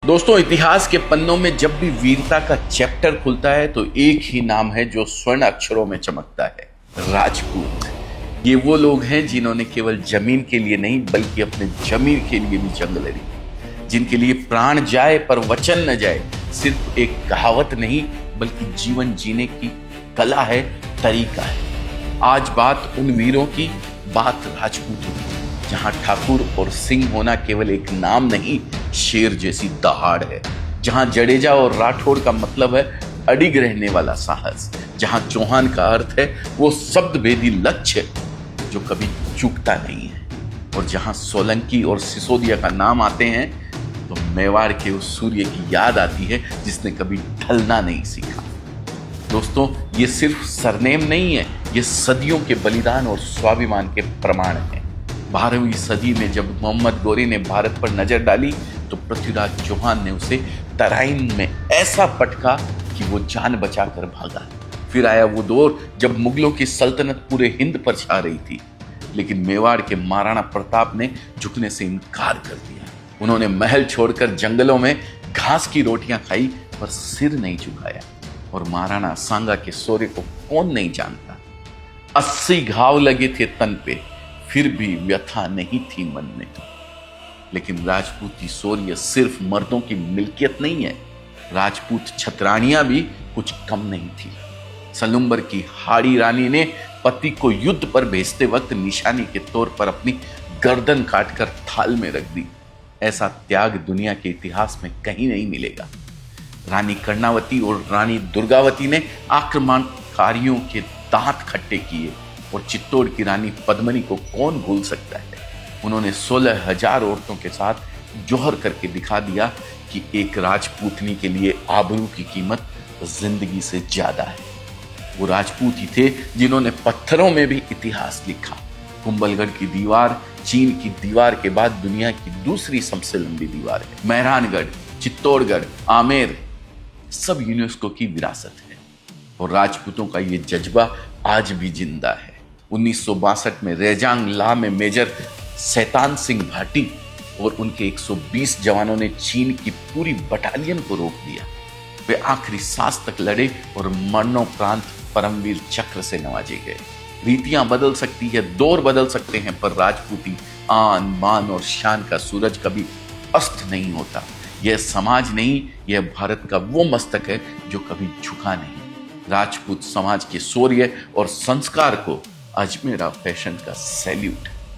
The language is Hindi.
दोस्तों, इतिहास के पन्नों में जब भी वीरता का चैप्टर खुलता है तो एक ही नाम है जो स्वर्ण अक्षरों में चमकता है, राजपूत। ये वो लोग हैं जिन्होंने केवल जमीन के लिए नहीं बल्कि अपने जमीर के लिए भी जंग लड़ी, जिनके लिए प्राण जाए पर वचन न जाए सिर्फ एक कहावत नहीं बल्कि जीवन जीने की कला है, तरीका है। आज बात उन वीरों की, बात राजपूतों की, जहां ठाकुर और सिंह होना केवल एक नाम नहीं, शेर जैसी दहाड़ है। जहां जडेजा और राठौड़ का मतलब है अडिग रहने वाला साहस। जहां चौहान का अर्थ है वो शब्द भेदी लक्ष्य जो कभी चूकता नहीं है। और जहां सोलंकी और सिसोदिया का नाम आते हैं तो मेवाड़ के उस सूर्य की याद आती है जिसने कभी ढलना नहीं सीखा। दोस्तों, ये सिर्फ सरनेम नहीं है, ये सदियों के बलिदान और स्वाभिमान के प्रमाण है। 12वीं सदी में जब मोहम्मद गोरी ने भारत पर नजर डाली तो पृथ्वीराज चौहान ने उसे तराइन में ऐसा पटका कि वो जान बचाकर भागा। फिर आया वो दौर जब मुगलों की सल्तनत पूरे हिंद पर छा रही थी, लेकिन मेवाड़ के महाराणा प्रताप ने झुकने से इनकार कर दिया। उन्होंने महल छोड़कर जंगलों में घास की रोटियां खाई पर सिर नहीं झुकाया। और महाराणा सांगा के शौर्य को कौन नहीं जानता। 80 घाव लगे थे तन पे, फिर भी व्यथा नहीं थी मन में। लेकिन राजपूती शौर्य सिर्फ मर्दों की मिल्कियत नहीं है, राजपूत छतरानियां भी कुछ कम नहीं थी। सलुंबर की हाड़ी रानी ने पति को युद्ध पर भेजते वक्त निशानी के तौर पर अपनी गर्दन काटकर थाल में रख दी। ऐसा त्याग दुनिया के इतिहास में कहीं नहीं मिलेगा। रानी कर्णावती और रानी दुर्गावती ने आक्रमणकारियों के दांत खट्टे किए, और चित्तौड़ की रानी पद्मिनी को कौन भूल सकता है। उन्होंने 16,000 औरतों के साथ जौहर करके दिखा दिया कि एक राजपूतनी के लिए आबरू की कीमत जिंदगी से ज्यादा है। वो राजपूत ही थे जिन्होंने पत्थरों में भी इतिहास लिखा। कुंभलगढ़ की दीवार चीन की दीवार के बाद दुनिया की दूसरी सबसे लंबी दीवार है। मेहरानगढ़, चित्तौड़गढ़, आमेर सब यूनेस्को की विरासत है। और राजपूतों का ये जज्बा आज भी जिंदा है। 1962 में रेजांग ला में मेजर सैतान सिंह भाटी और उनके 120 जवानों ने चीन की पूरी बटालियन को रोक दिया। वे आखिरी सांस तक लड़े और मरणोपरांत परमवीर चक्र से नवाजे गए। रीतियां बदल सकती है, दौर बदल सकते हैं, पर राजपूती आन बान और शान का सूरज कभी अस्त नहीं होता। यह समाज नहीं, यह भारत का वो मस्तक है जो कभी झुका नहीं। राजपूत समाज के शौर्य और संस्कार को आज मेरा फैशन का सैल्यूट।